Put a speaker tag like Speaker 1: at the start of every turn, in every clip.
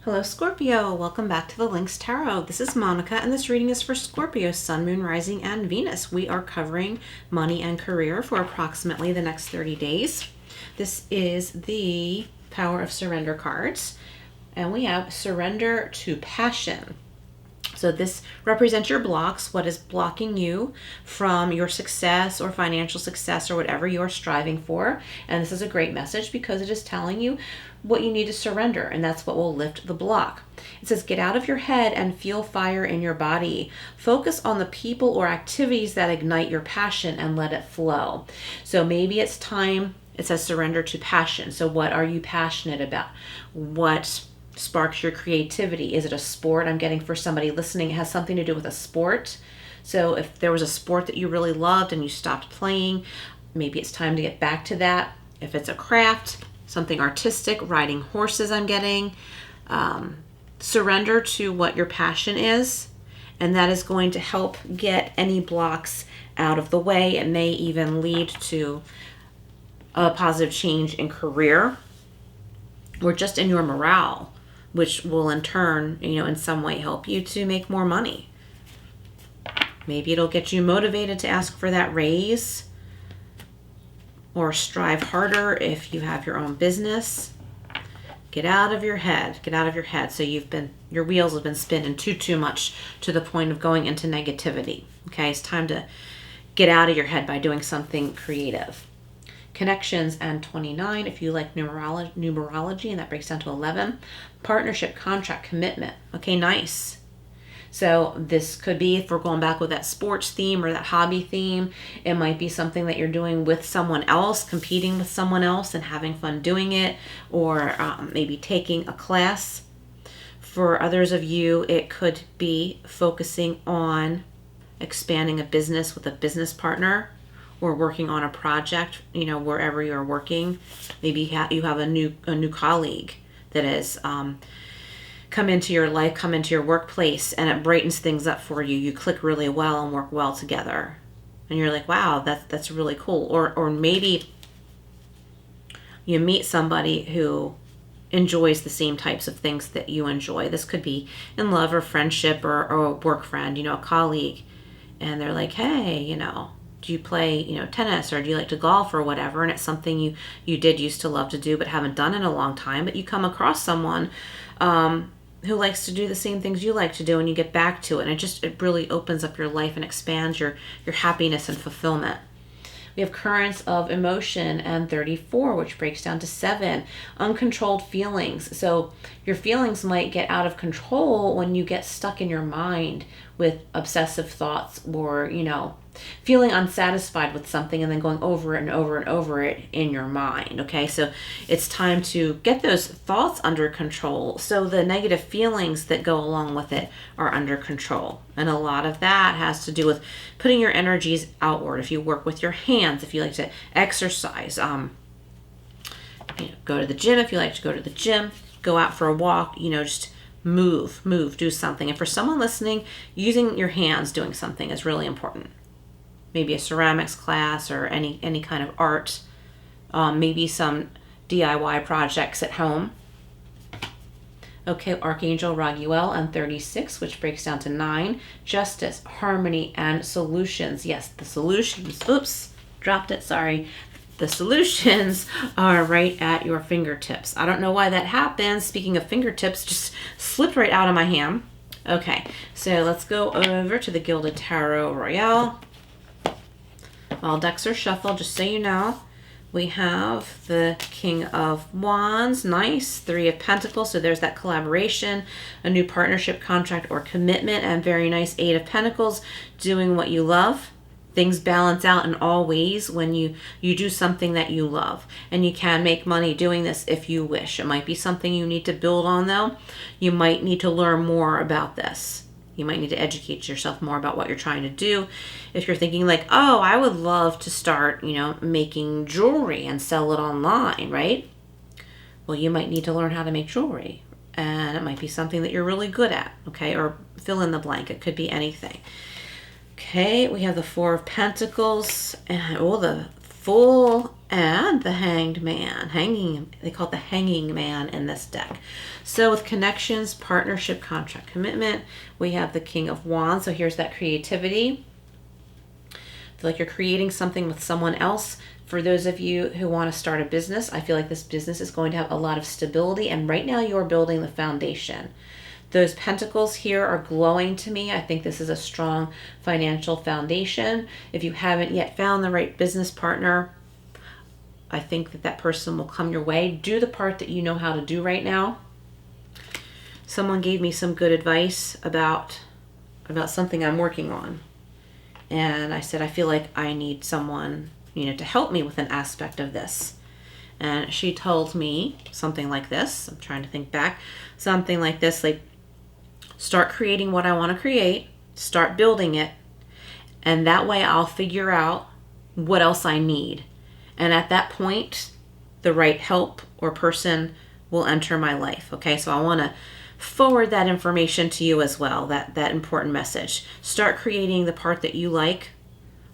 Speaker 1: Hello Scorpio, welcome back to the Lynx Tarot. This is Monica and this reading is for Scorpio, Sun, Moon, Rising, and Venus. We are covering money and career for approximately the next 30 days. This is the Power of Surrender cards and we have Surrender to Passion. So this represents your blocks, what is blocking you from your success or financial success or whatever you're striving for. And this is a great message because it is telling you what you need to surrender, and that's what will lift the block. It says, get out of your head and feel fire in your body. Focus on the people or activities that ignite your passion and let it flow. So maybe it's time, it says surrender to passion. So what are you passionate about? What sparks your creativity? Is it a sport? I'm getting for somebody listening, it has something to do with a sport. So if there was a sport that you really loved and you stopped playing, maybe it's time to get back to that. If it's a craft, something artistic, riding horses, I'm getting. Surrender to what your passion is, and that is going to help get any blocks out of the way. It may even lead to a positive change in career or just in your morale, which will in turn, in some way help you to make more money. Maybe it'll get you motivated to ask for that raise or strive harder if you have your own business. Get out of your head. Get out of your head. So your wheels have been spinning too much to the point of going into negativity. Okay, it's time to get out of your head by doing something creative. Connections and 29, if you like numerology, and that breaks down to 11. Partnership, contract, commitment. Okay, nice. So this could be, if we're going back with that sports theme or that hobby theme, it might be something that you're doing with someone else, competing with someone else and having fun doing it, or maybe taking a class. For others of you, it could be focusing on expanding a business with a business partner or working on a project, wherever you're working. Maybe you have a new colleague that is come into your life, come into your workplace, and it brightens things up for you. You click really well and work well together. And you're like, wow, that's really cool. Or maybe you meet somebody who enjoys the same types of things that you enjoy. This could be in love or friendship or a work friend, a colleague. And they're like, hey, do you play, tennis, or do you like to golf or whatever? And it's something you did used to love to do but haven't done in a long time. But you come across someone who likes to do the same things you like to do, and you get back to it. And it really opens up your life and expands your happiness and fulfillment. We have currents of emotion and 34, which breaks down to 7. Uncontrolled feelings. So your feelings might get out of control when you get stuck in your mind with obsessive thoughts or, feeling unsatisfied with something and then going over it and over and over it in your mind. Okay, so it's time to get those thoughts under control so the negative feelings that go along with it are under control. And a lot of that has to do with putting your energies outward. If you work with your hands, if you like to exercise, go to the gym. If you like to go to the gym, go out for a walk, just move, do something. And for someone listening, using your hands doing something is really important. Maybe a ceramics class or any kind of art, maybe some DIY projects at home. Okay, Archangel Royale and 36, which breaks down to 9. Justice, harmony, and solutions. Yes, the solutions. Oops, dropped it, sorry. The solutions are right at your fingertips. I don't know why that happens. Speaking of fingertips, just slipped right out of my hand. Okay, so let's go over to the Gilded Tarot Royale. All decks are shuffled, just so you know. We have the King of Wands, nice. 3 of Pentacles, so there's that collaboration, a new partnership, contract, or commitment, and very nice 8 of Pentacles, doing what you love. Things balance out in all ways when you do something that you love. And you can make money doing this if you wish. It might be something you need to build on, though. You might need to learn more about this. You might need to educate yourself more about what you're trying to do. If you're thinking like, oh, I would love to start, making jewelry and sell it online, right? Well, you might need to learn how to make jewelry. And it might be something that you're really good at, okay? Or fill in the blank. It could be anything. Okay, we have the 4 of Pentacles and the Fool and the Hanged Man. They call it the Hanging Man in this deck. So with connections, partnership, contract, commitment, we have the King of Wands. So here's that creativity. Feel like you're creating something with someone else. For those of you who want to start a business, I feel like this business is going to have a lot of stability, and right now you're building the foundation. Those pentacles here are glowing to me. I think this is a strong financial foundation. If you haven't yet found the right business partner, I think that that person will come your way. Do the part that you know how to do right now. Someone gave me some good advice about something I'm working on. And I said, I feel like I need someone, to help me with an aspect of this. And she told me something like this. I'm trying to think back. Something like this, like, start creating what I want to create, start building it, and that way I'll figure out what else I need. And at that point, the right help or person will enter my life. Okay, so I want to forward that information to you as well, that important message. Start creating the part that you like,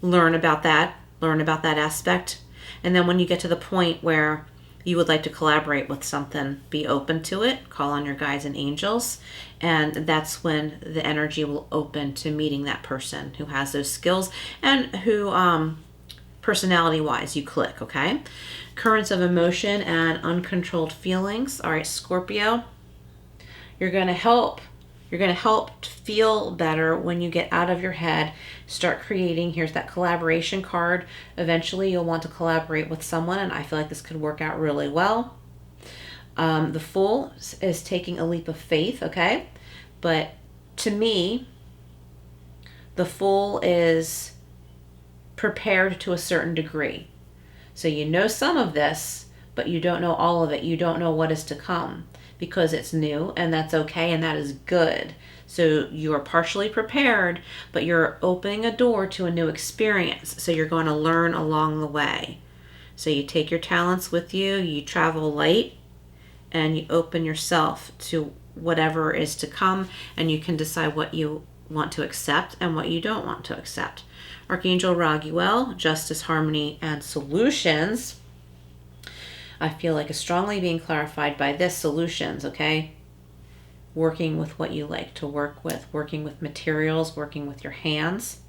Speaker 1: learn about that aspect, and then when you get to the point where you would like to collaborate with something, be open to it, call on your guides and angels, and that's when the energy will open to meeting that person who has those skills and who personality-wise you click, okay? Currents of emotion and uncontrolled feelings. All right, Scorpio, you're going to help feel better when you get out of your head, start creating. Here's that collaboration card. Eventually you'll want to collaborate with someone, and I feel like this could work out really well. The Fool is taking a leap of faith, okay? But to me, the Fool is prepared to a certain degree. So you know some of this, but you don't know all of it. You don't know what is to come because it's new, and that's okay, and that is good. So you are partially prepared, but you're opening a door to a new experience. So you're going to learn along the way. So you take your talents with you, you travel light, and you open yourself to whatever is to come, and you can decide what you want to accept and what you don't want to accept. Archangel Raguel, justice, harmony, and solutions. I feel like it's strongly being clarified by this, solutions, okay? Working with what you like to work with, working with materials, working with your hands.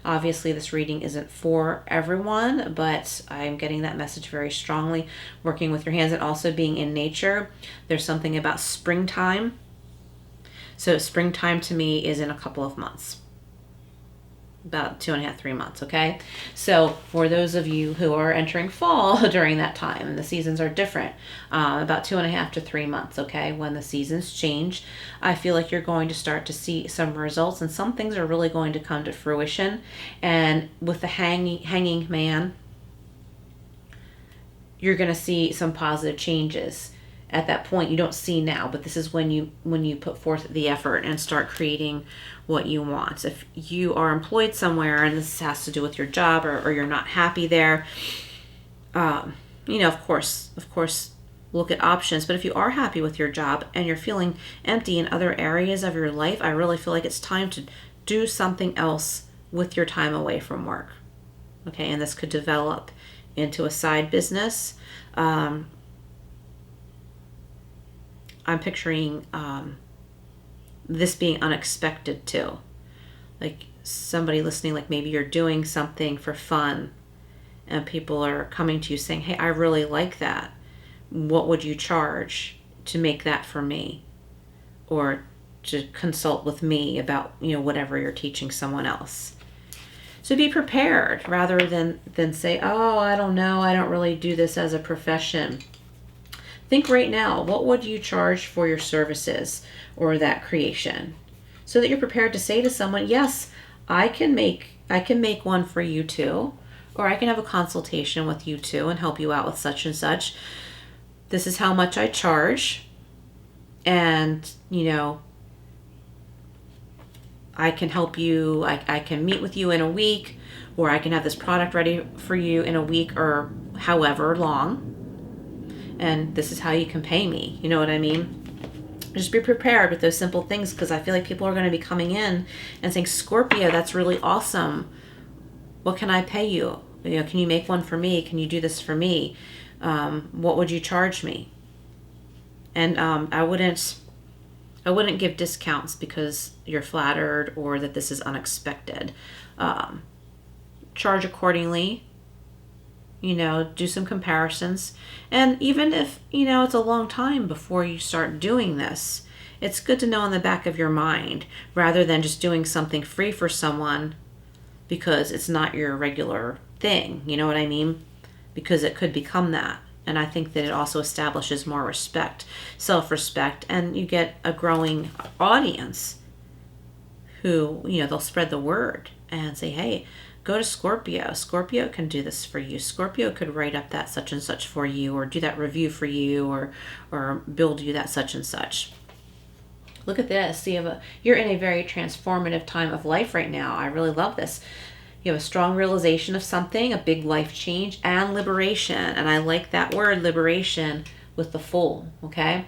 Speaker 1: Obviously, this reading isn't for everyone, but I'm getting that message very strongly. Working with your hands and also being in nature. There's something about springtime. So springtime to me is in a couple of months. About 2.5, 3 months, okay? So for those of you who are entering fall during that time, and the seasons are different, about 2.5 to 3 months, okay? When the seasons change, I feel like you're going to start to see some results, and some things are really going to come to fruition. And with the hanging man, you're going to see some positive changes. At that point, you don't see now, but this is when you put forth the effort and start creating what you want. If you are employed somewhere and this has to do with your job, or you're not happy there, of course, look at options. But if you are happy with your job and you're feeling empty in other areas of your life, I really feel like it's time to do something else with your time away from work. Okay, and this could develop into a side business. I'm picturing this being unexpected too. Like somebody listening, like maybe you're doing something for fun and people are coming to you saying, hey, I really like that. What would you charge to make that for me? Or to consult with me about, whatever you're teaching someone else. So be prepared rather than say, oh, I don't know, I don't really do this as a profession. Think right now, what would you charge for your services or that creation? So that you're prepared to say to someone, yes, I can make one for you too, or I can have a consultation with you too and help you out with such and such. This is how much I charge. And, I can help you, I can meet with you in a week, or I can have this product ready for you in a week or however long. And this is how you can pay me. You know what I mean? Just be prepared with those simple things, because I feel like people are going to be coming in and saying, Scorpio, that's really awesome. What can I pay you? You know, can you make one for me? Can you do this for me? What would you charge me? And I wouldn't give discounts because you're flattered or that this is unexpected. Charge accordingly. You know, do some comparisons. And even if, you know, it's a long time before you start doing this, it's good to know in the back of your mind rather than just doing something free for someone because it's not your regular thing. You know what I mean? Because it could become that. And I think that it also establishes more respect, self-respect, and you get a growing audience who, you know, they'll spread the word and say, hey, go to Scorpio. Scorpio can do this for you. Scorpio could write up that such and such for you, or do that review for you, or build you that such and such. Look at this. You're in a very transformative time of life right now. I really love this. You have a strong realization of something, a big life change, and liberation. And I like that word, liberation, with the Fool, okay?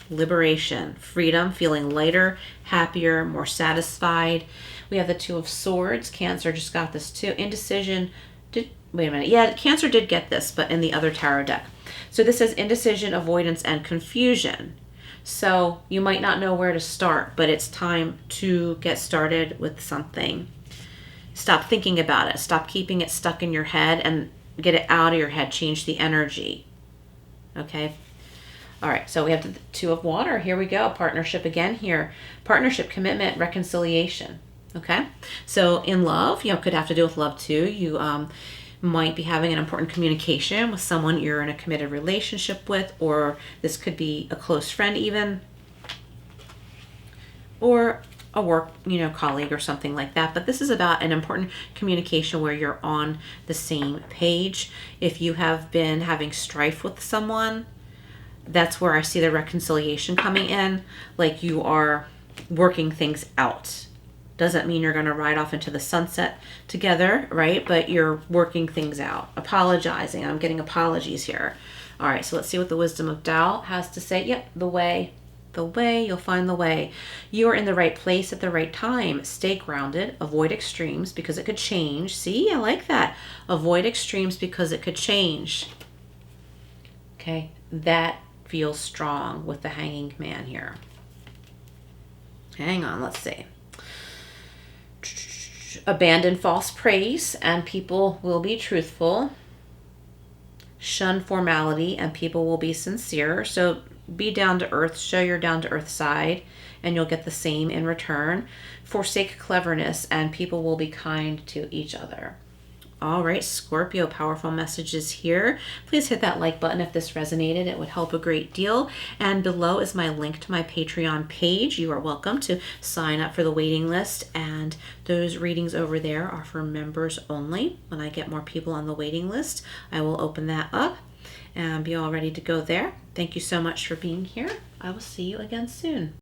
Speaker 1: Liberation, freedom, feeling lighter, happier, more satisfied. We have the Two of Swords. Cancer just got this too. Indecision. Wait a minute. Yeah, Cancer did get this, but in the other tarot deck. So this says indecision, avoidance, and confusion. So you might not know where to start, but it's time to get started with something. Stop thinking about it. Stop keeping it stuck in your head and get it out of your head. Change the energy. Okay? All right, so we have the Two of Water. Here we go. Partnership again here. Partnership, commitment, reconciliation. Okay? So in love, you know, could have to do with love too. You might be having an important communication with someone you're in a committed relationship with, or this could be a close friend even, or a work, you know, colleague or something like that. But this is about an important communication where you're on the same page. If you have been having strife with someone, that's where I see the reconciliation coming in. Like you are working things out. Doesn't mean you're going to ride off into the sunset together, right? But you're working things out. Apologizing. I'm getting apologies here. All right, so let's see what the Wisdom of Tao has to say. Yep, the way. The way, you'll find the way. You are in the right place at the right time. Stay grounded. Avoid extremes because it could change. See, I like that. Avoid extremes because it could change. Okay, that feels strong with the Hanging Man here. Hang on, let's see. Abandon false praise and people will be truthful. Shun formality and people will be sincere. So be down to earth, show your down to earth side, and you'll get the same in return. Forsake cleverness and people will be kind to each other. All right, Scorpio, powerful messages here. Please hit that like button if this resonated. It would help a great deal. And below is my link to my Patreon page. You are welcome to sign up for the waiting list. And those readings over there are for members only. When I get more people on the waiting list, I will open that up and be all ready to go there. Thank you so much for being here. I will see you again soon.